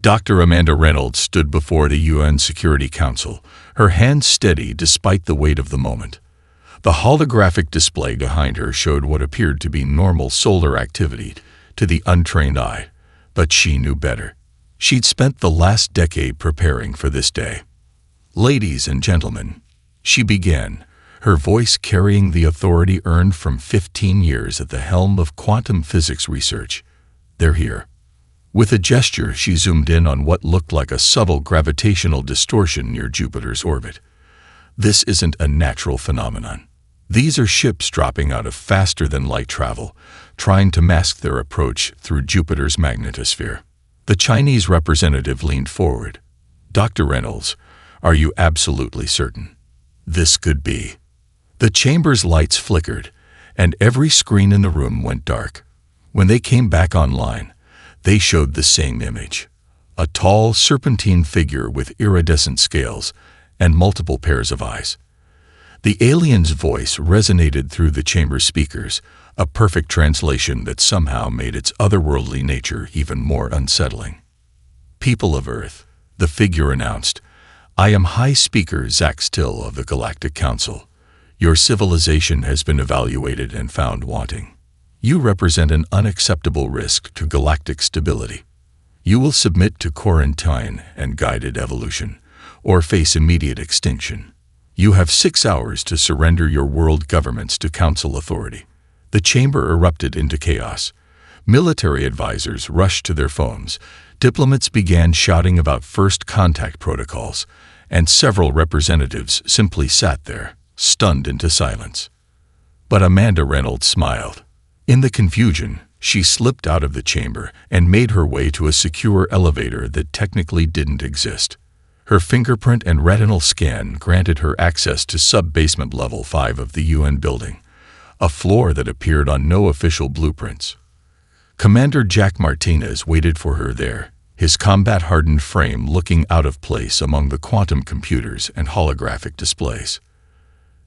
Dr. Amanda Reynolds stood before the UN Security Council, her hands steady despite the weight of the moment. The holographic display behind her showed what appeared to be normal solar activity to the untrained eye, but she knew better. She'd spent the last decade preparing for this day. "Ladies and gentlemen," she began, her voice carrying the authority earned from 15 years at the helm of quantum physics research. "They're here." With a gesture, she zoomed in on what looked like a subtle gravitational distortion near Jupiter's orbit. This isn't a natural phenomenon. These are ships dropping out of faster-than-light travel, trying to mask their approach through Jupiter's magnetosphere. The Chinese representative leaned forward. "Dr. Reynolds, are you absolutely certain this could be?" The chamber's lights flickered, and every screen in the room went dark. When they came back online, they showed the same image: a tall, serpentine figure with iridescent scales and multiple pairs of eyes. The alien's voice resonated through the chamber speakers, a perfect translation that somehow made its otherworldly nature even more unsettling. "People of Earth," the figure announced, "I am High Speaker Zach Still of the Galactic Council. Your civilization has been evaluated and found wanting. You represent an unacceptable risk to galactic stability. You will submit to quarantine and guided evolution, or face immediate extinction. You have 6 hours to surrender your world governments to council authority." The chamber erupted into chaos. Military advisors rushed to their phones, diplomats began shouting about first contact protocols, and several representatives simply sat there, stunned into silence. But Amanda Reynolds smiled. In the confusion, she slipped out of the chamber and made her way to a secure elevator that technically didn't exist. Her fingerprint and retinal scan granted her access to sub-basement level 5 of the UN building, a floor that appeared on no official blueprints. Commander Jack Martinez waited for her there, his combat-hardened frame looking out of place among the quantum computers and holographic displays.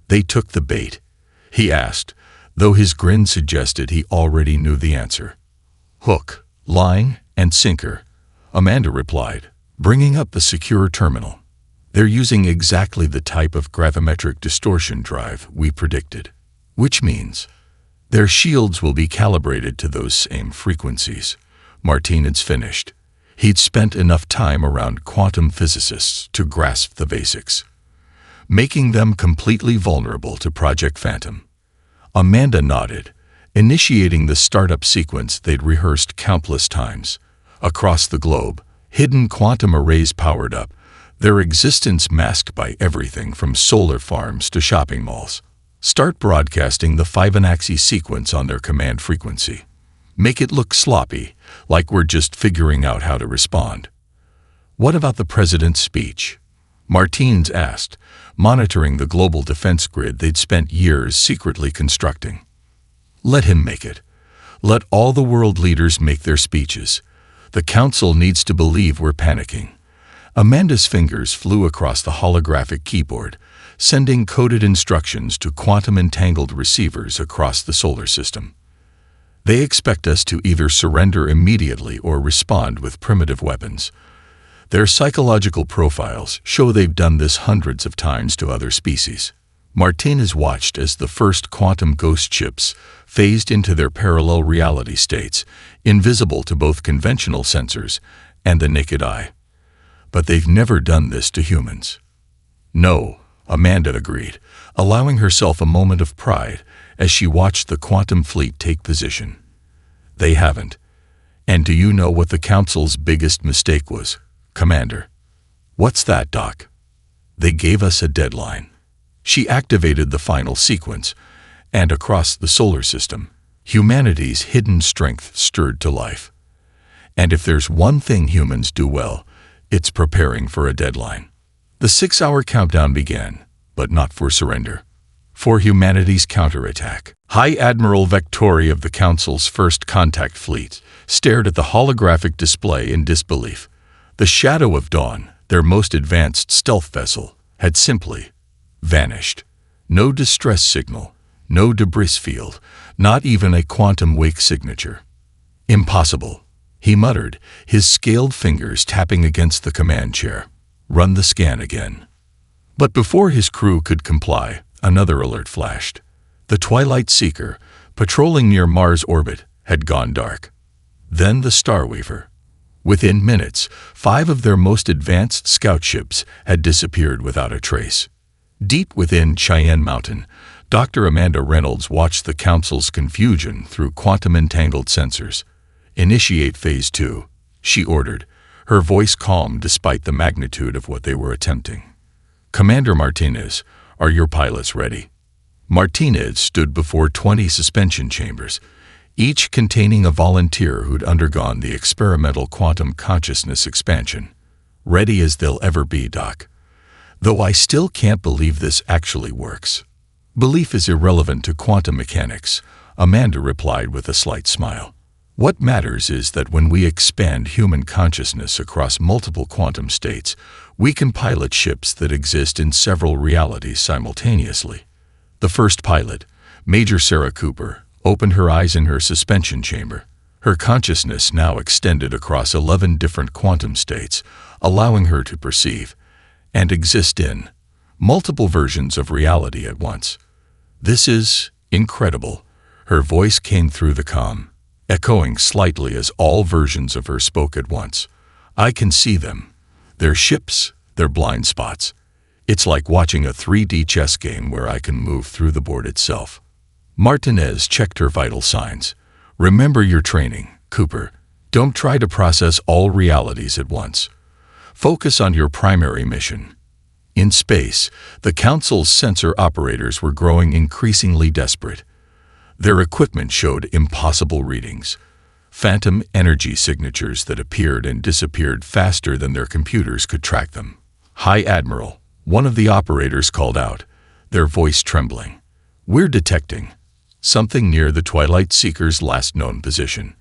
"They took the bait?" he asked, though his grin suggested he already knew the answer. "Hook, line, and sinker," Amanda replied, bringing up the secure terminal. "They're using exactly the type of gravimetric distortion drive we predicted, which means their shields will be calibrated to those same frequencies." Martinez finished. He'd spent enough time around quantum physicists to grasp the basics, making them completely vulnerable to Project Phantom. Amanda nodded, initiating the startup sequence they'd rehearsed countless times. Across the globe, hidden quantum arrays powered up, their existence masked by everything from solar farms to shopping malls. Start broadcasting the 5-axis sequence on their command frequency. Make it look sloppy, like we're just figuring out how to respond. "What about the president's speech?" Martinez asked, monitoring the global defense grid they'd spent years secretly constructing. "Let him make it. Let all the world leaders make their speeches. The council needs to believe we're panicking." Amanda's fingers flew across the holographic keyboard, sending coded instructions to quantum-entangled receivers across the solar system. "They expect us to either surrender immediately or respond with primitive weapons. Their psychological profiles show they've done this hundreds of times to other species." Martinez watched as the first quantum ghost ships phased into their parallel reality states, invisible to both conventional sensors and the naked eye. "But they've never done this to humans." "No," Amanda agreed, allowing herself a moment of pride as she watched the quantum fleet take position. "They haven't. And do you know what the Council's biggest mistake was, Commander?" "What's that, Doc?" "They gave us a deadline." She activated the final sequence, and across the solar system, humanity's hidden strength stirred to life. And if there's one thing humans do well, it's preparing for a deadline. The 6-hour countdown began, but not for surrender. For humanity's counterattack. High Admiral Vectori of the Council's first contact fleet stared at the holographic display in disbelief. The Shadow of Dawn, their most advanced stealth vessel, had simply vanished. No distress signal, no debris field, not even a quantum wake signature. "Impossible," he muttered, his scaled fingers tapping against the command chair. "Run the scan again." But before his crew could comply, another alert flashed. The Twilight Seeker, patrolling near Mars' orbit, had gone dark. Then the Starweaver. Within minutes, 5 of their most advanced scout ships had disappeared without a trace. Deep within Cheyenne Mountain, Dr. Amanda Reynolds watched the Council's confusion through quantum-entangled sensors. "Initiate Phase 2, she ordered, her voice calm despite the magnitude of what they were attempting. "Commander Martinez, are your pilots ready?" Martinez stood before 20 suspension chambers, each containing a volunteer who'd undergone the experimental quantum consciousness expansion. "Ready as they'll ever be, Doc. Though I still can't believe this actually works." "Belief is irrelevant to quantum mechanics," Amanda replied with a slight smile. "What matters is that when we expand human consciousness across multiple quantum states, we can pilot ships that exist in several realities simultaneously." The first pilot, Major Sarah Cooper, opened her eyes in her suspension chamber. Her consciousness now extended across 11 different quantum states, allowing her to perceive and exist in multiple versions of reality at once. "This is incredible." Her voice came through the comm, echoing slightly as all versions of her spoke at once. "I can see them. Their ships, their blind spots. It's like watching a 3D chess game where I can move through the board itself." Martinez checked her vital signs. "Remember your training, Cooper. Don't try to process all realities at once. Focus on your primary mission." In space, the Council's sensor operators were growing increasingly desperate. Their equipment showed impossible readings, phantom energy signatures that appeared and disappeared faster than their computers could track them. "High Admiral," one of the operators called out, their voice trembling. "We're detecting something near the Twilight Seeker's last known position,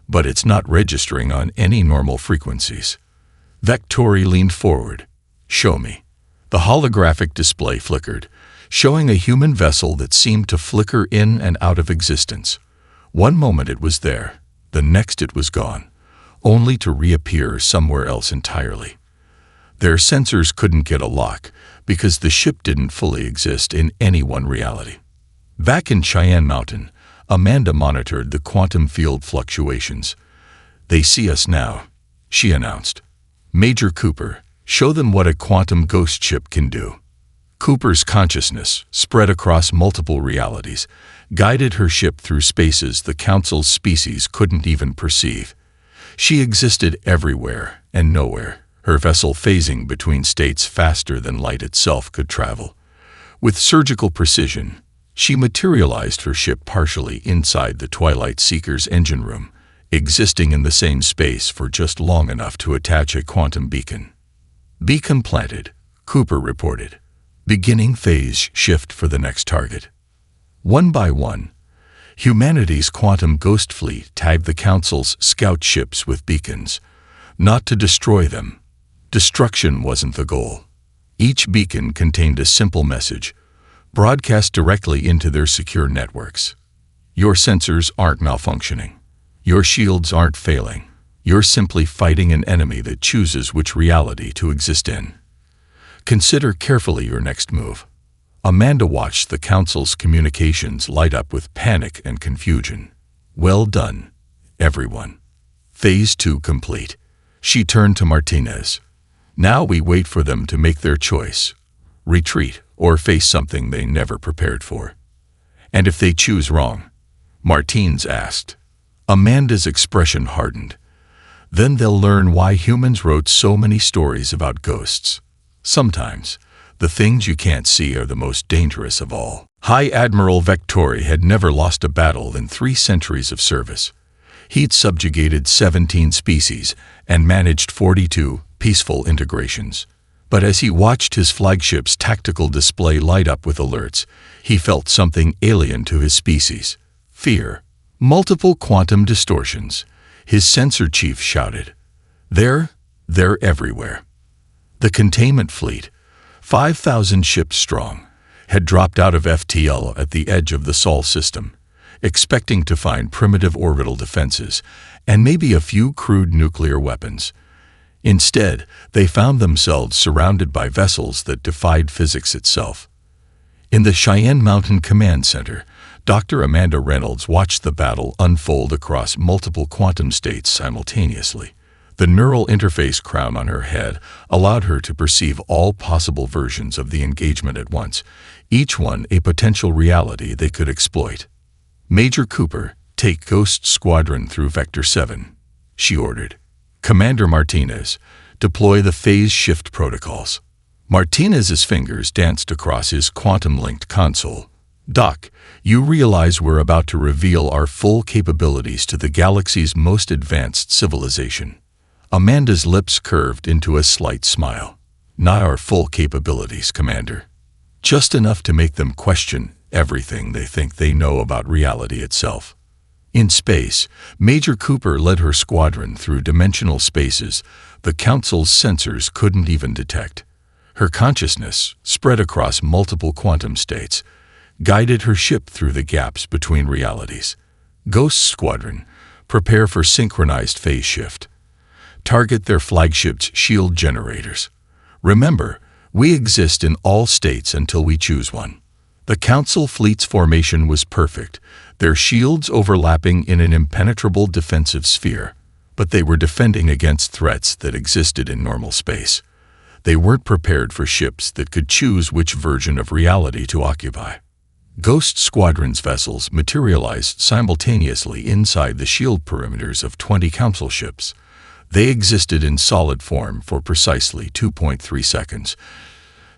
but it's not registering on any normal frequencies." Vectori leaned forward. "Show me." The holographic display flickered, showing a human vessel that seemed to flicker in and out of existence. One moment it was there, the next it was gone, only to reappear somewhere else entirely. Their sensors couldn't get a lock because the ship didn't fully exist in any one reality. Back in Cheyenne Mountain, Amanda monitored the quantum field fluctuations. "They see us now," she announced. "Major Cooper, show them what a quantum ghost ship can do." Cooper's consciousness, spread across multiple realities, guided her ship through spaces the Council's species couldn't even perceive. She existed everywhere and nowhere, her vessel phasing between states faster than light itself could travel. With surgical precision, she materialized her ship partially inside the Twilight Seeker's engine room, existing in the same space for just long enough to attach a quantum beacon. "Beacon planted," Cooper reported. "Beginning phase shift for the next target." One by one, humanity's quantum ghost fleet tagged the Council's scout ships with beacons, not to destroy them. Destruction wasn't the goal. Each beacon contained a simple message, broadcast directly into their secure networks. "Your sensors aren't malfunctioning. Your shields aren't failing. You're simply fighting an enemy that chooses which reality to exist in. Consider carefully your next move." Amanda watched the Council's communications light up with panic and confusion. "Well done, everyone. Phase 2 complete." She turned to Martinez. "Now we wait for them to make their choice. Retreat or face something they never prepared for." "And if they choose wrong?" Martinez asked. Amanda's expression hardened. "Then they'll learn why humans wrote so many stories about ghosts. Sometimes, the things you can't see are the most dangerous of all." High Admiral Vectori had never lost a battle in 3 centuries of service. He'd subjugated 17 species and managed 42 peaceful integrations. But as he watched his flagship's tactical display light up with alerts, he felt something alien to his species: fear. Multiple quantum distortions. His sensor chief shouted. They're everywhere." The containment fleet, 5,000 ships strong, had dropped out of FTL at the edge of the Sol system, expecting to find primitive orbital defenses and maybe a few crude nuclear weapons. Instead, they found themselves surrounded by vessels that defied physics itself. In the Cheyenne Mountain Command Center, Dr. Amanda Reynolds watched the battle unfold across multiple quantum states simultaneously. The neural interface crown on her head allowed her to perceive all possible versions of the engagement at once, each one a potential reality they could exploit. "Major Cooper, take Ghost Squadron through Vector 7, she ordered. "Commander Martinez, deploy the phase shift protocols." Martinez's fingers danced across his quantum-linked console. "Doc, you realize we're about to reveal our full capabilities to the galaxy's most advanced civilization." Amanda's lips curved into a slight smile. "Not our full capabilities, Commander. Just enough to make them question everything they think they know about reality itself." In space, Major Cooper led her squadron through dimensional spaces the Council's sensors couldn't even detect. Her consciousness, spread across multiple quantum states, guided her ship through the gaps between realities. "Ghost Squadron, prepare for synchronized phase shift. Target their flagship's shield generators. Remember, we exist in all states until we choose one." The Council fleet's formation was perfect, their shields overlapping in an impenetrable defensive sphere, but they were defending against threats that existed in normal space. They weren't prepared for ships that could choose which version of reality to occupy. Ghost Squadron's vessels materialized simultaneously inside the shield perimeters of 20 Council ships. They existed in solid form for precisely 2.3 seconds,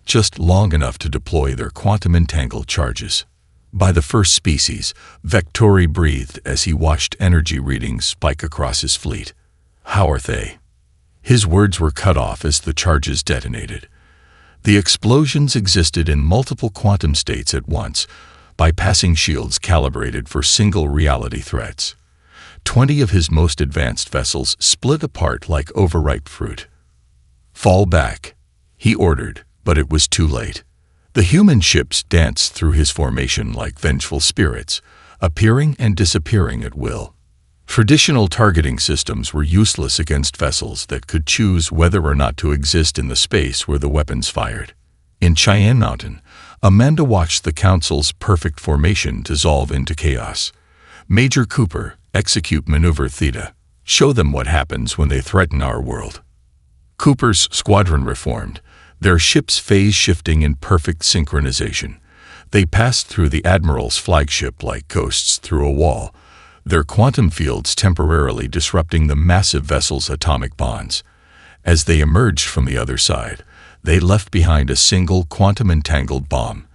just long enough to deploy their quantum-entangled charges. By the first species, Vectori breathed as he watched energy readings spike across his fleet. "How are they?" His words were cut off as the charges detonated. The explosions existed in multiple quantum states at once, bypassing shields calibrated for single reality threats. 20 of his most advanced vessels split apart like overripe fruit. "Fall back," he ordered, but it was too late. The human ships danced through his formation like vengeful spirits, appearing and disappearing at will. Traditional targeting systems were useless against vessels that could choose whether or not to exist in the space where the weapons fired. In Cheyenne Mountain, Amanda watched the Council's perfect formation dissolve into chaos. "Major Cooper, execute Maneuver Theta. Show them what happens when they threaten our world." Cooper's squadron reformed, their ships phase shifting in perfect synchronization. They passed through the Admiral's flagship like ghosts through a wall, their quantum fields temporarily disrupting the massive vessel's atomic bonds. As they emerged from the other side, they left behind a single quantum-entangled bomb.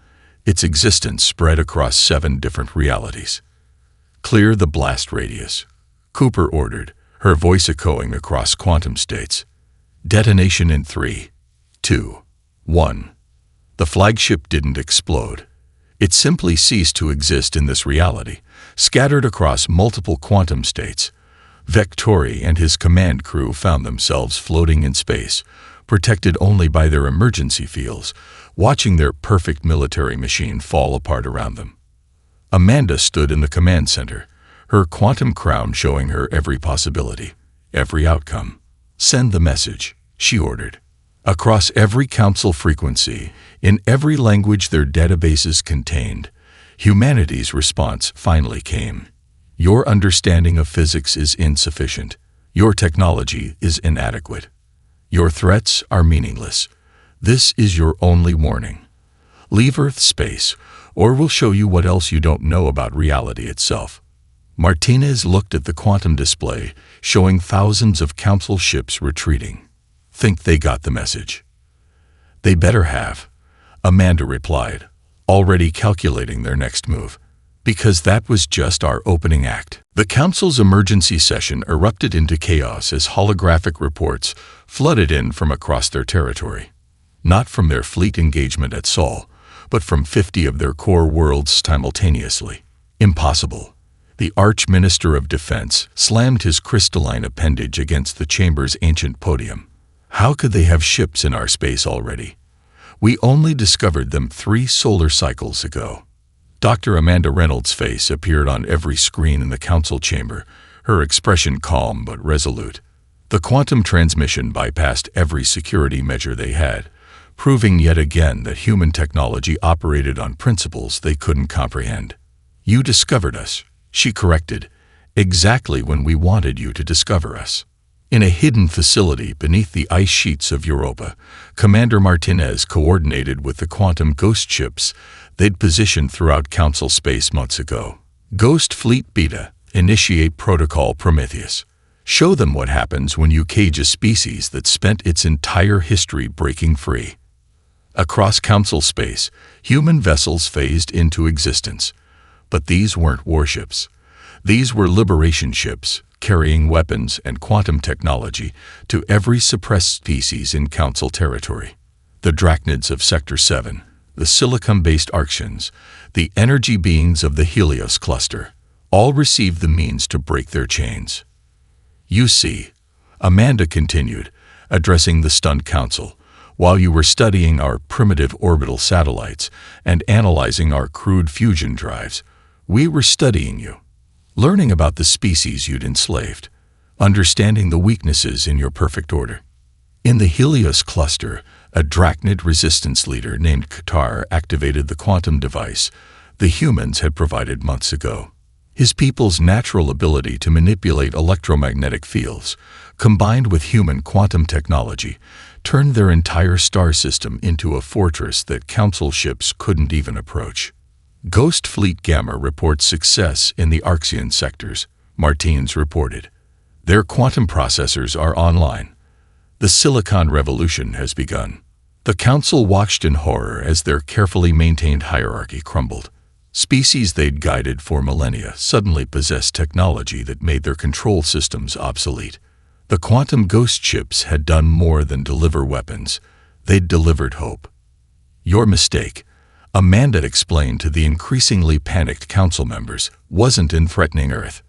Its existence spread across 7 different realities. "Clear the blast radius," Cooper ordered, her voice echoing across quantum states. "Detonation in 3, 2, 1. The flagship didn't explode. It simply ceased to exist in this reality, scattered across multiple quantum states. Vectori and his command crew found themselves floating in space, protected only by their emergency fields, watching their perfect military machine fall apart around them. Amanda stood in the command center, her quantum crown showing her every possibility, every outcome. "Send the message," she ordered. Across every council frequency, in every language their databases contained, humanity's response finally came. "Your understanding of physics is insufficient. Your technology is inadequate. Your threats are meaningless. This is your only warning. Leave Earth space, or we'll show you what else you don't know about reality itself." Martinez looked at the quantum display, showing thousands of council ships retreating. "Think they got the message?" "They better have," Amanda replied, already calculating their next move. "Because that was just our opening act." The Council's emergency session erupted into chaos as holographic reports flooded in from across their territory. Not from their fleet engagement at Sol, but from 50 of their core worlds simultaneously. Impossible. The Arch-Minister of Defense slammed his crystalline appendage against the chamber's ancient podium. "How could they have ships in our space already? We only discovered them 3 solar cycles ago." Dr. Amanda Reynolds' face appeared on every screen in the council chamber, her expression calm but resolute. The quantum transmission bypassed every security measure they had, proving yet again that human technology operated on principles they couldn't comprehend. "You discovered us," she corrected, "exactly when we wanted you to discover us." In a hidden facility beneath the ice sheets of Europa, Commander Martinez coordinated with the quantum ghost ships they'd positioned throughout Council space months ago. "Ghost Fleet Beta, initiate Protocol Prometheus. Show them what happens when you cage a species that spent its entire history breaking free." Across Council space, human vessels phased into existence. But these weren't warships. These were liberation ships, carrying weapons and quantum technology to every suppressed species in Council territory. The Drachnids of Sector 7, the silicon-based Orcs, the energy beings of the Helios cluster, all received the means to break their chains. "You see," Amanda continued, addressing the stunned Council, "while you were studying our primitive orbital satellites and analyzing our crude fusion drives, we were studying you, learning about the species you'd enslaved, understanding the weaknesses in your perfect order." In the Helios cluster, a Drachnid resistance leader named Qatar activated the quantum device the humans had provided months ago. His people's natural ability to manipulate electromagnetic fields, combined with human quantum technology, turned their entire star system into a fortress that Council ships couldn't even approach. "Ghost Fleet Gamma reports success in the Arxian sectors," Martins reported. "Their quantum processors are online. The Silicon Revolution has begun." The Council watched in horror as their carefully maintained hierarchy crumbled. Species they'd guided for millennia suddenly possessed technology that made their control systems obsolete. The quantum ghost ships had done more than deliver weapons. They'd delivered hope. "Your mistake," Amanda explained to the increasingly panicked Council members, "wasn't in threatening Earth.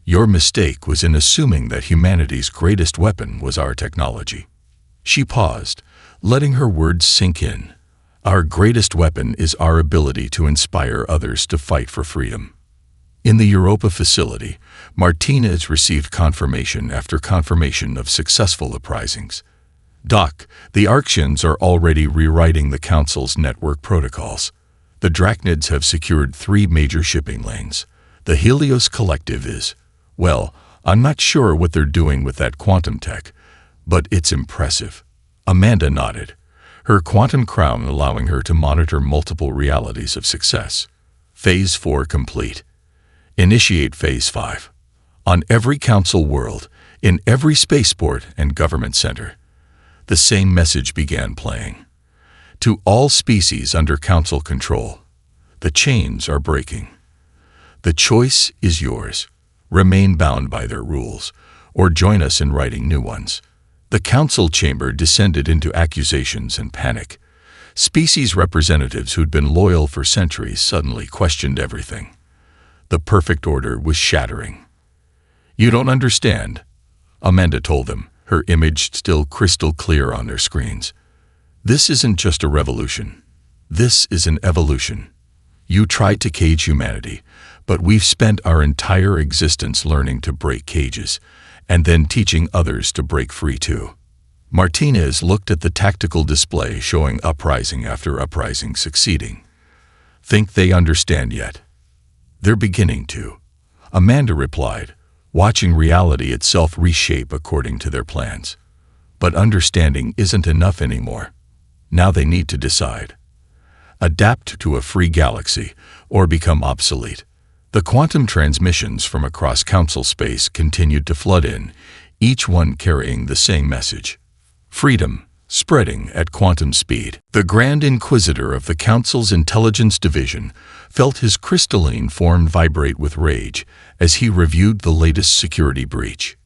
Your mistake was in assuming that humanity's greatest weapon was our technology." She paused, letting her words sink in. "Our greatest weapon is our ability to inspire others to fight for freedom." In the Europa facility, Martinez received confirmation after confirmation of successful uprisings. "Doc, the Orcs are already rewriting the Council's network protocols. The Drachnids have secured 3 major shipping lanes. The Helios Collective is, well, I'm not sure what they're doing with that quantum tech, but it's impressive." Amanda nodded, her quantum crown allowing her to monitor multiple realities of success. Phase 4 complete. Initiate Phase 5. On every Council world, in every spaceport and government center, the same message began playing. "To all species under Council control, the chains are breaking. The choice is yours. Remain bound by their rules, or join us in writing new ones." The Council chamber descended into accusations and panic. Species representatives who'd been loyal for centuries suddenly questioned everything. The perfect order was shattering. "You don't understand," Amanda told them, her image still crystal clear on their screens. "This isn't just a revolution. This is an evolution. You tried to cage humanity, but we've spent our entire existence learning to break cages, and then teaching others to break free too." Martinez looked at the tactical display showing uprising after uprising succeeding. "Think they understand yet?" "They're beginning to," Amanda replied, watching reality itself reshape according to their plans. "But understanding isn't enough anymore. Now they need to decide. Adapt to a free galaxy or become obsolete." The quantum transmissions from across Council space continued to flood in, each one carrying the same message. Freedom, spreading at quantum speed. The Grand Inquisitor of the Council's Intelligence Division felt his crystalline form vibrate with rage as he reviewed the latest security breach.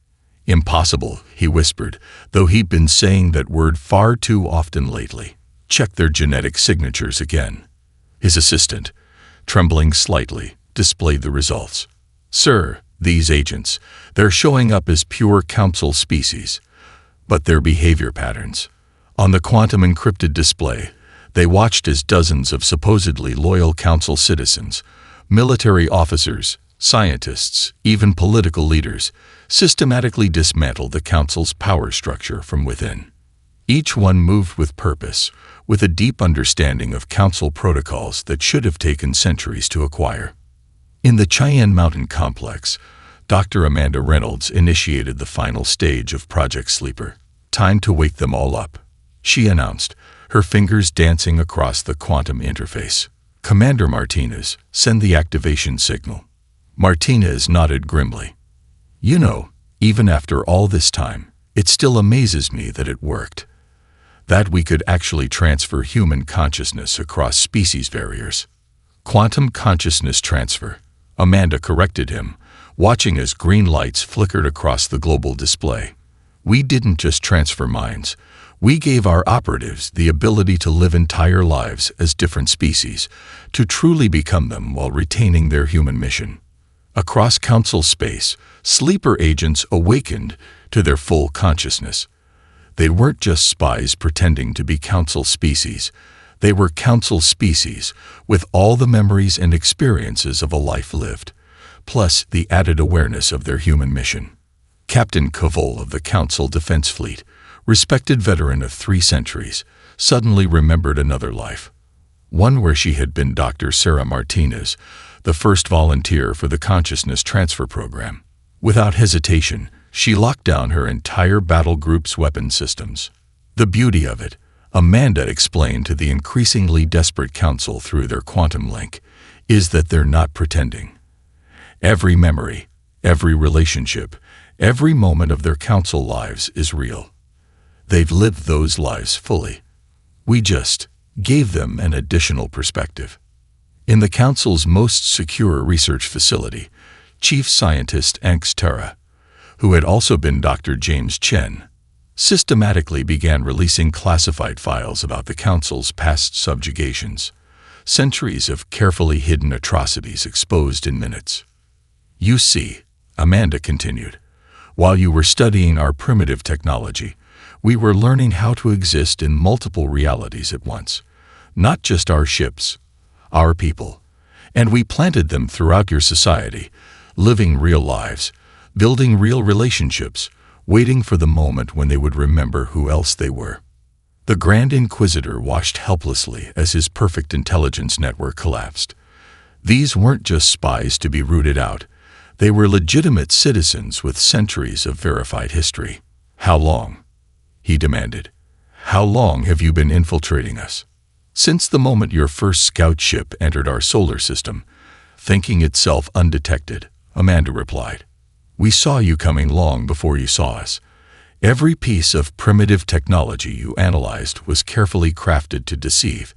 "Impossible," he whispered, though he'd been saying that word far too often lately. "Check their genetic signatures again." His assistant, trembling slightly, displayed the results. "Sir, these agents, they're showing up as pure Council species, but their behavior patterns." On the quantum encrypted display, they watched as dozens of supposedly loyal Council citizens, military officers, Scientists, even political leaders, systematically dismantled the Council's power structure from within. Each one moved with purpose, with a deep understanding of Council protocols that should have taken centuries to acquire. In the Cheyenne Mountain Complex, Dr. Amanda Reynolds initiated the final stage of Project Sleeper. "Time to wake them all up," she announced, her fingers dancing across the quantum interface. "Commander Martinez, send the activation signal." Martinez nodded grimly. "You know, even after all this time, it still amazes me that it worked. That we could actually transfer human consciousness across species barriers." "Quantum consciousness transfer," Amanda corrected him, watching as green lights flickered across the global display. "We didn't just transfer minds. We gave our operatives the ability to live entire lives as different species, to truly become them while retaining their human mission." Across Council space, sleeper agents awakened to their full consciousness. They weren't just spies pretending to be Council species. They were Council species with all the memories and experiences of a life lived, plus the added awareness of their human mission. Captain Cavol of the Council Defense Fleet, respected veteran of 3 centuries, suddenly remembered another life. One where she had been Dr. Sarah Martinez, the first volunteer for the Consciousness Transfer Program. Without hesitation, she locked down her entire battle group's weapon systems. The beauty of it, Amanda explained to the increasingly desperate Council through their quantum link, is that they're not pretending. Every memory, every relationship, every moment of their Council lives is real. They've lived those lives fully. We just gave them an additional perspective. In the Council's most secure research facility, Chief Scientist Anx Terra, who had also been Dr. James Chen, systematically began releasing classified files about the Council's past subjugations, centuries of carefully hidden atrocities exposed in minutes. "You see," Amanda continued, "while you were studying our primitive technology, we were learning how to exist in multiple realities at once, not just our ships, our people, and we planted them throughout your society, living real lives, building real relationships, waiting for the moment when they would remember who else they were." The Grand Inquisitor watched helplessly as his perfect intelligence network collapsed. These weren't just spies to be rooted out. They were legitimate citizens with centuries of verified history. "How long?" he demanded. "How long have you been infiltrating us?" "Since the moment your first scout ship entered our solar system, thinking itself undetected," Amanda replied. "We saw you coming long before you saw us. Every piece of primitive technology you analyzed was carefully crafted to deceive.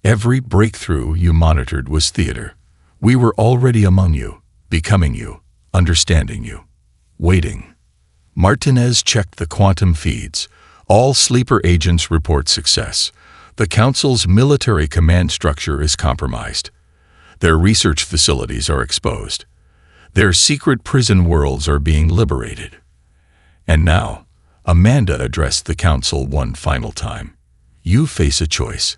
Every breakthrough you monitored was theater. We were already among you, becoming you, understanding you, waiting." Martinez checked the quantum feeds. All sleeper agents report success. The Council's military command structure is compromised. Their research facilities are exposed. Their secret prison worlds are being liberated. And now, Amanda addressed the Council one final time. "You face a choice.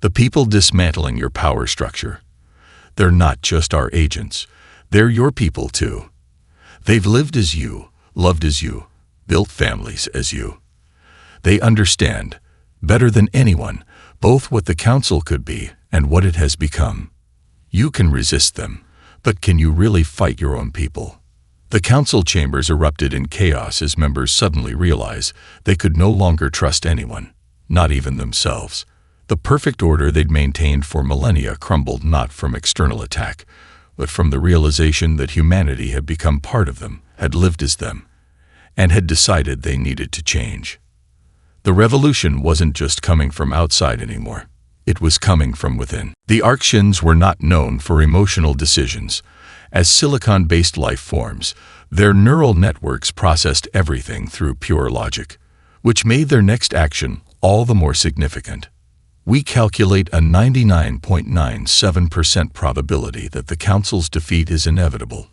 The people dismantling your power structure. They're not just our agents. They're your people too. They've lived as you, loved as you, built families as you. They understand, better than anyone, both what the Council could be and what it has become. You can resist them, but can you really fight your own people?" The Council chambers erupted in chaos as members suddenly realized they could no longer trust anyone, not even themselves. The perfect order they'd maintained for millennia crumbled not from external attack, but from the realization that humanity had become part of them, had lived as them, and had decided they needed to change. The revolution wasn't just coming from outside anymore. It was coming from within. The Orcsians were not known for emotional decisions. As silicon-based life forms, their neural networks processed everything through pure logic, which made their next action all the more significant. "We calculate a 99.97% probability that the Council's defeat is inevitable,"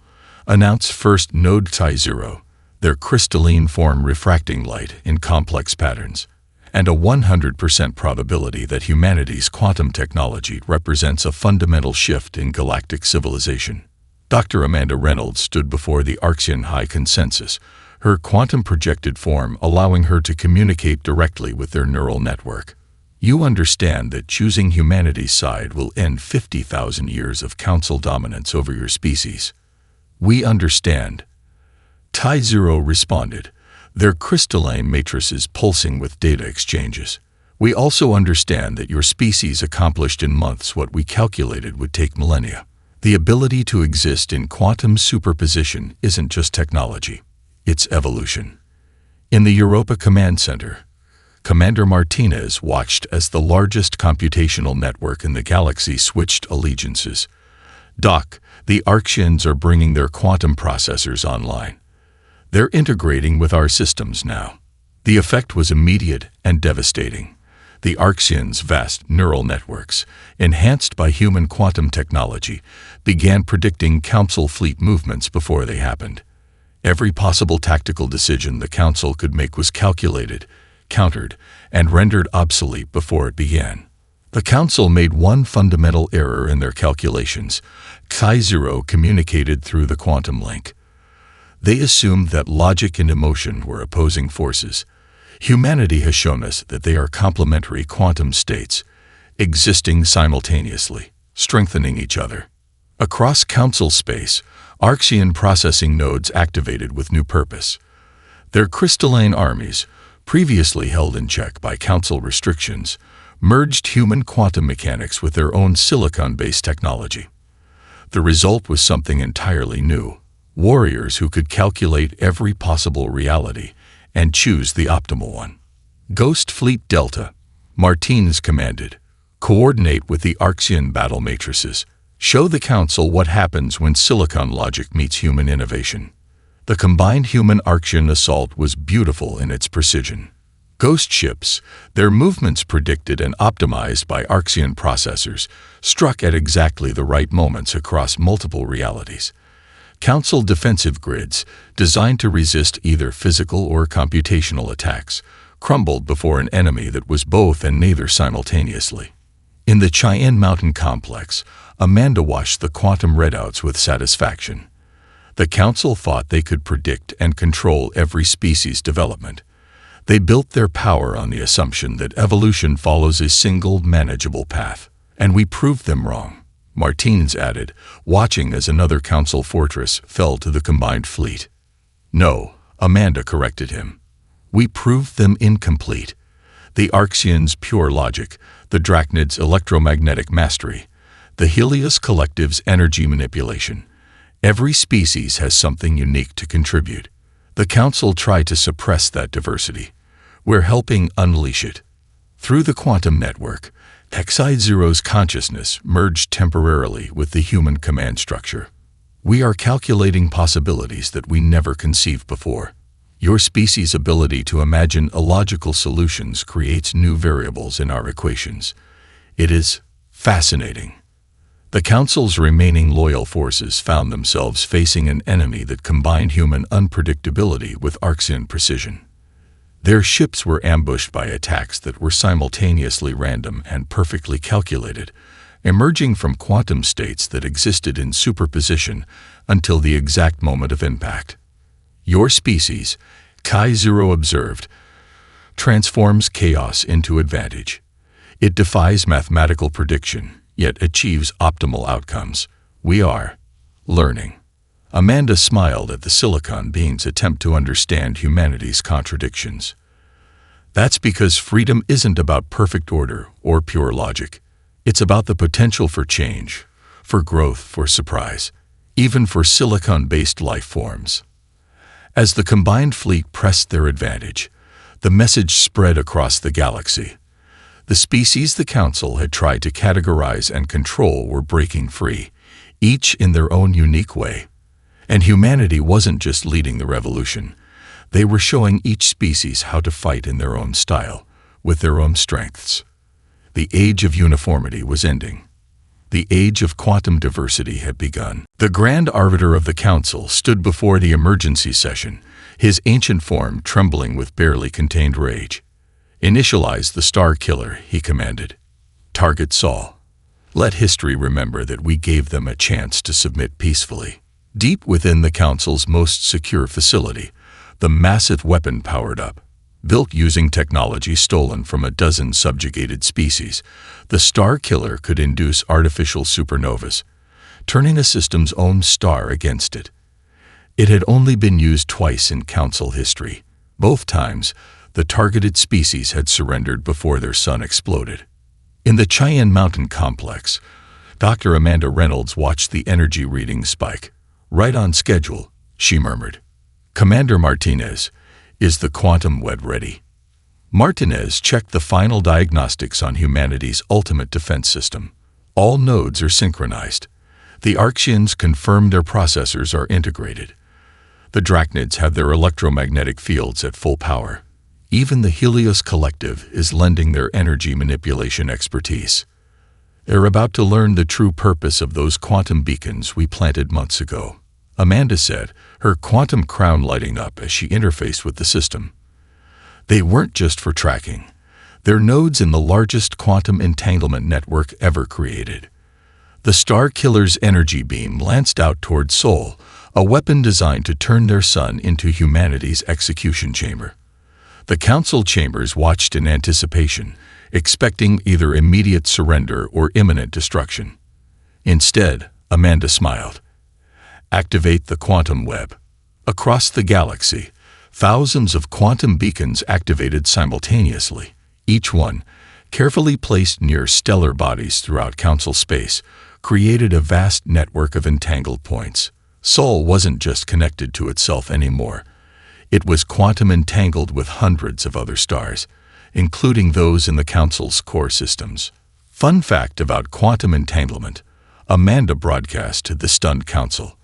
announced First Node T0, their crystalline form refracting light in complex patterns, and a 100% probability that humanity's quantum technology represents a fundamental shift in galactic civilization. Dr. Amanda Reynolds stood before the Arxian High Consensus, her quantum-projected form allowing her to communicate directly with their neural network. You understand that choosing humanity's side will end 50,000 years of council dominance over your species. We understand. Chi Zero responded, their crystalline matrices pulsing with data exchanges. We also understand that your species accomplished in months what we calculated would take millennia. The ability to exist in quantum superposition isn't just technology, it's evolution. In the Europa Command Center, Commander Martinez watched as the largest computational network in the galaxy switched allegiances. Doc, the Arxians are bringing their quantum processors online. They're integrating with our systems now. The effect was immediate and devastating. The Arxians' vast neural networks, enhanced by human quantum technology, began predicting Council fleet movements before they happened. Every possible tactical decision the Council could make was calculated, countered, and rendered obsolete before it began. The Council made one fundamental error in their calculations. Chi Zero communicated through the quantum link. They assumed that logic and emotion were opposing forces. Humanity has shown us that they are complementary quantum states, existing simultaneously, strengthening each other. Across Council space, Arxian processing nodes activated with new purpose. Their crystalline armies, previously held in check by Council restrictions, merged human quantum mechanics with their own silicon-based technology. The result was something entirely new. Warriors who could calculate every possible reality and choose the optimal one. Ghost Fleet Delta, Martinez commanded, coordinate with the Arxian battle matrices. Show the Council what happens when silicon logic meets human innovation. The combined human-Arxian assault was beautiful in its precision. Ghost ships, their movements predicted and optimized by Arxian processors, struck at exactly the right moments across multiple realities. Council defensive grids, designed to resist either physical or computational attacks, crumbled before an enemy that was both and neither simultaneously. In the Cheyenne Mountain complex, Amanda watched the quantum readouts with satisfaction. The Council thought they could predict and control every species' development. They built their power on the assumption that evolution follows a single, manageable path. And we proved them wrong, Martinez added, watching as another Council fortress fell to the combined fleet. No, Amanda corrected him. We proved them incomplete. The Arxians' pure logic, the Drachnids' electromagnetic mastery, the Helios Collective's energy manipulation. Every species has something unique to contribute. The Council tried to suppress that diversity. We're helping unleash it. Through the quantum network, Chi Zero's consciousness merged temporarily with the human command structure. We are calculating possibilities that we never conceived before. Your species' ability to imagine illogical solutions creates new variables in our equations. It is fascinating. The Council's remaining loyal forces found themselves facing an enemy that combined human unpredictability with Arxian precision. Their ships were ambushed by attacks that were simultaneously random and perfectly calculated, emerging from quantum states that existed in superposition until the exact moment of impact. Your species, Chi Zero observed, transforms chaos into advantage. It defies mathematical prediction, yet achieves optimal outcomes. We are learning. Amanda smiled at the silicon being's attempt to understand humanity's contradictions. That's because freedom isn't about perfect order or pure logic. It's about the potential for change, for growth, for surprise, even for silicon-based life forms. As the combined fleet pressed their advantage, the message spread across the galaxy. The species the Council had tried to categorize and control were breaking free, each in their own unique way. And humanity wasn't just leading the revolution. They were showing each species how to fight in their own style, with their own strengths. The age of uniformity was ending. The age of quantum diversity had begun. The Grand Arbiter of the Council stood before the emergency session, his ancient form trembling with barely contained rage. Initialize the Star Killer, he commanded. Target Saul. Let history remember that we gave them a chance to submit peacefully. Deep within the Council's most secure facility, the massive weapon powered up. Built using technology stolen from a dozen subjugated species, the Star Killer could induce artificial supernovas, turning a system's own star against it. It had only been used twice in Council history. Both times, the targeted species had surrendered before their sun exploded. In the Cheyenne Mountain Complex, Dr. Amanda Reynolds watched the energy reading spike. "Right on schedule," she murmured. "Commander Martinez, is the quantum web ready?" Martinez checked the final diagnostics on humanity's ultimate defense system. All nodes are synchronized. The Arxians confirmed their processors are integrated. The Drachnids have their electromagnetic fields at full power. Even the Helios Collective is lending their energy manipulation expertise. They're about to learn the true purpose of those quantum beacons we planted months ago, Amanda said, her quantum crown lighting up as she interfaced with the system. They weren't just for tracking. They're nodes in the largest quantum entanglement network ever created. The Star Killer's energy beam lanced out toward Sol, a weapon designed to turn their sun into humanity's execution chamber. The Council chambers watched in anticipation, expecting either immediate surrender or imminent destruction. Instead, Amanda smiled. Activate the quantum web. Across the galaxy, thousands of quantum beacons activated simultaneously, each one, carefully placed near stellar bodies throughout Council space, created a vast network of entangled points. Sol wasn't just connected to itself anymore. It was quantum entangled with hundreds of other stars, including those in the Council's core systems. Fun fact about quantum entanglement, Amanda broadcast to the stunned Council.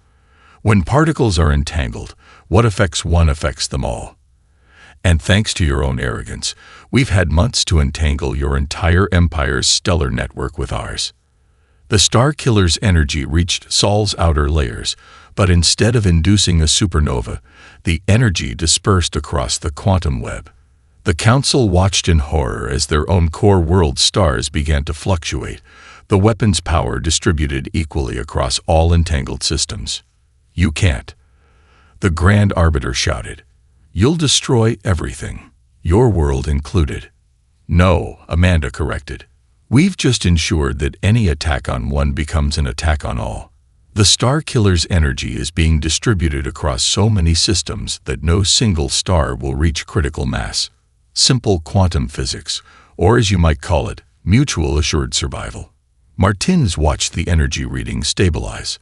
When particles are entangled, what affects one affects them all. And thanks to your own arrogance, we've had months to entangle your entire empire's stellar network with ours. The Star Killer's energy reached Sol's outer layers, but instead of inducing a supernova, the energy dispersed across the quantum web. The Council watched in horror as their own core world stars began to fluctuate, the weapon's power distributed equally across all entangled systems. "You can't," the Grand Arbiter shouted. "You'll destroy everything, your world included." "No," Amanda corrected. "We've just ensured that any attack on one becomes an attack on all. The Star Killer's energy is being distributed across so many systems that no single star will reach critical mass. Simple quantum physics, or as you might call it, mutual assured survival." Martinez watched the energy reading stabilize.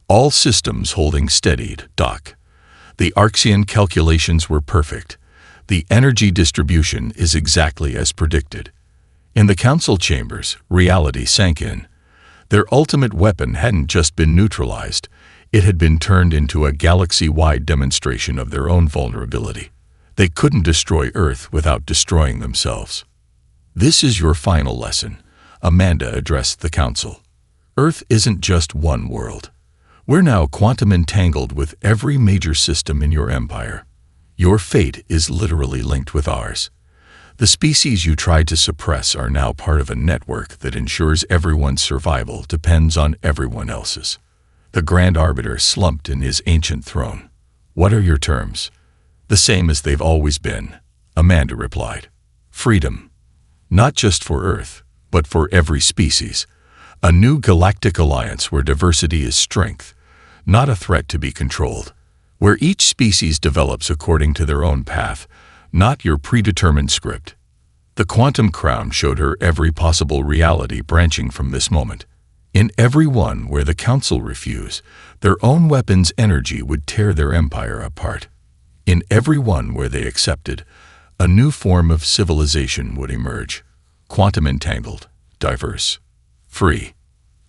All systems holding steady, Doc. The Arxian calculations were perfect. The energy distribution is exactly as predicted. In the Council chambers, reality sank in. Their ultimate weapon hadn't just been neutralized, it had been turned into a galaxy-wide demonstration of their own vulnerability. They couldn't destroy Earth without destroying themselves. "This is your final lesson," Amanda addressed the Council. "Earth isn't just one world. We're now quantum entangled with every major system in your empire. Your fate is literally linked with ours. The species you tried to suppress are now part of a network that ensures everyone's survival depends on everyone else's." The Grand Arbiter slumped in his ancient throne. "What are your terms?" "The same as they've always been," Amanda replied. "Freedom. Not just for Earth, but for every species. A new galactic alliance where diversity is strength, not a threat to be controlled. Where each species develops according to their own path, not your predetermined script." The quantum crown showed her every possible reality branching from this moment. In every one where the Council refused, their own weapon's energy would tear their empire apart. In every one where they accepted, a new form of civilization would emerge. Quantum entangled, diverse, free.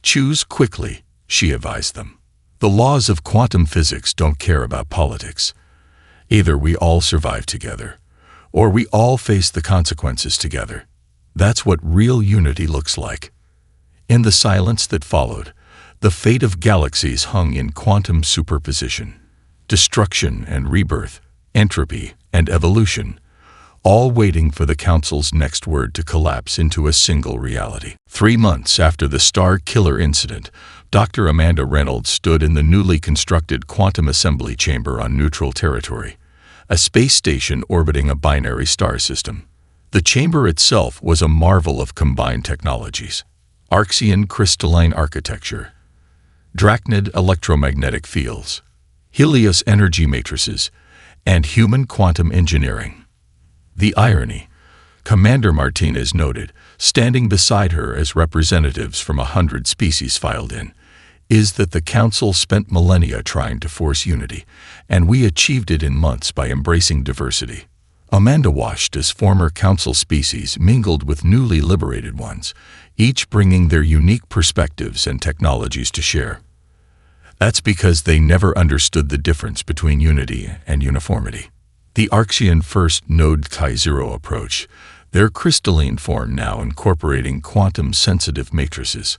"Choose quickly," she advised them. "The laws of quantum physics don't care about politics. Either we all survive together, or we all face the consequences together. That's what real unity looks like." In the silence that followed, the fate of galaxies hung in quantum superposition. Destruction and rebirth, entropy and evolution, all waiting for the Council's next word to collapse into a single reality. 3 months after the Star Killer incident, Dr. Amanda Reynolds stood in the newly constructed quantum assembly chamber on neutral territory, a space station orbiting a binary star system. The chamber itself was a marvel of combined technologies: Archean crystalline architecture, Drachnid electromagnetic fields, Helios energy matrices, and human quantum engineering. The irony, Commander Martinez noted, standing beside her as representatives from 100 species filed in, is that the Council spent millennia trying to force unity, and we achieved it in months by embracing diversity. Amanda watched as former Council species mingled with newly liberated ones, each bringing their unique perspectives and technologies to share. That's because they never understood the difference between unity and uniformity. The Archean First Node Chi-Zero approach, their crystalline form now incorporating quantum-sensitive matrices.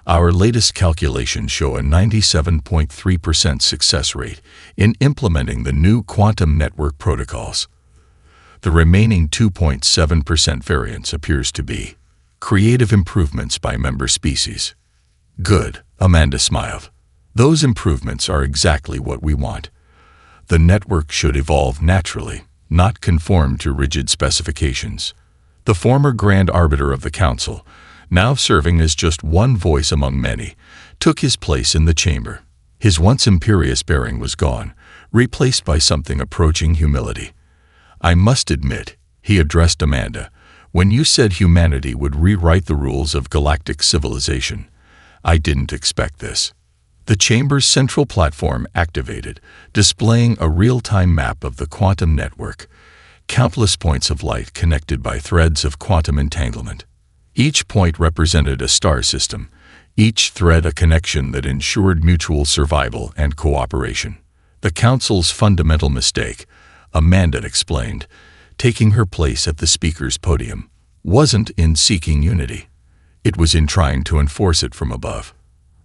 Our latest calculations show a 97.3% success rate in implementing the new quantum network protocols. The remaining 2.7% variance appears to be creative improvements by member species. Good, Amanda smiled. Those improvements are exactly what we want. The network should evolve naturally, not conform to rigid specifications. The former Grand Arbiter of the Council, now serving as just one voice among many, took his place in the chamber. His once imperious bearing was gone, replaced by something approaching humility. I must admit, he addressed Amanda, when you said humanity would rewrite the rules of galactic civilization, I didn't expect this. The chamber's central platform activated, displaying a real-time map of the quantum network, countless points of light connected by threads of quantum entanglement. Each point represented a star system, each thread a connection that ensured mutual survival and cooperation. The Council's fundamental mistake, Amanda explained, taking her place at the speaker's podium, wasn't in seeking unity. It was in trying to enforce it from above.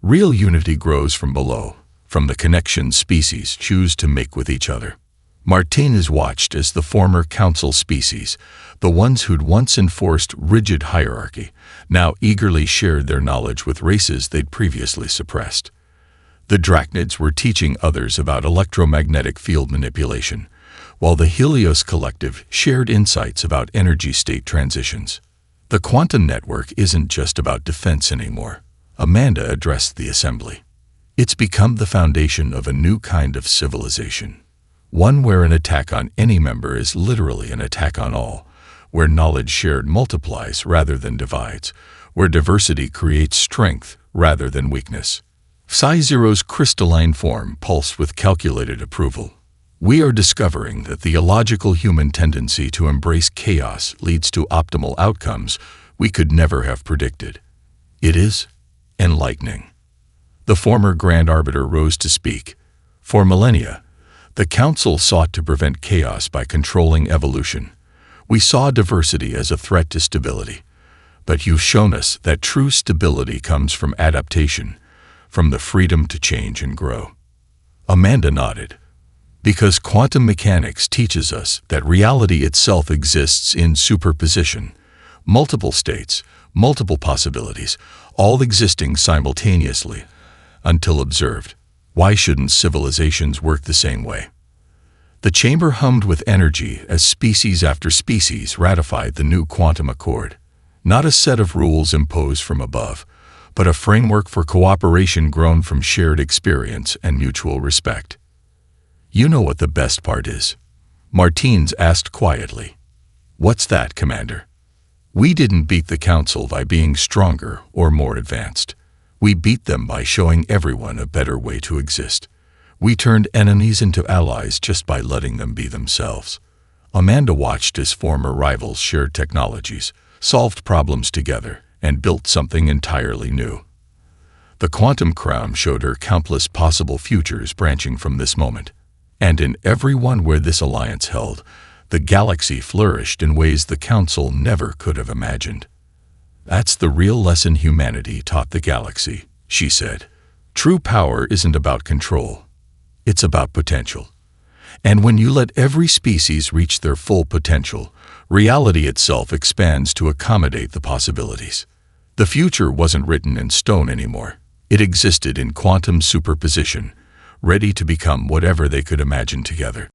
Real unity grows from below, from the connections species choose to make with each other. Martinez watched as the former Council species, the ones who'd once enforced rigid hierarchy, now eagerly shared their knowledge with races they'd previously suppressed. The Drachnids were teaching others about electromagnetic field manipulation, while the Helios Collective shared insights about energy state transitions. The quantum network isn't just about defense anymore, Amanda addressed the assembly. It's become the foundation of a new kind of civilization. One where an attack on any member is literally an attack on all, where knowledge shared multiplies rather than divides, where diversity creates strength rather than weakness. Psi-Zero's crystalline form pulsed with calculated approval. We are discovering that the illogical human tendency to embrace chaos leads to optimal outcomes we could never have predicted. It is enlightening. The former Grand Arbiter rose to speak. For millennia, the Council sought to prevent chaos by controlling evolution. We saw diversity as a threat to stability. But you've shown us that true stability comes from adaptation, from the freedom to change and grow. Amanda nodded. Because quantum mechanics teaches us that reality itself exists in superposition, multiple states, multiple possibilities, all existing simultaneously, until observed. Why shouldn't civilizations work the same way? The chamber hummed with energy as species after species ratified the new quantum accord. Not a set of rules imposed from above, but a framework for cooperation grown from shared experience and mutual respect. You know what the best part is? Martins asked quietly. What's that, Commander? We didn't beat the Council by being stronger or more advanced. We beat them by showing everyone a better way to exist. We turned enemies into allies just by letting them be themselves. Amanda watched as former rivals shared technologies, solved problems together, and built something entirely new. The quantum crown showed her countless possible futures branching from this moment. And in every one where this alliance held, the galaxy flourished in ways the Council never could have imagined. That's the real lesson humanity taught the galaxy, she said. True power isn't about control. It's about potential. And when you let every species reach their full potential, reality itself expands to accommodate the possibilities. The future wasn't written in stone anymore. It existed in quantum superposition, ready to become whatever they could imagine together.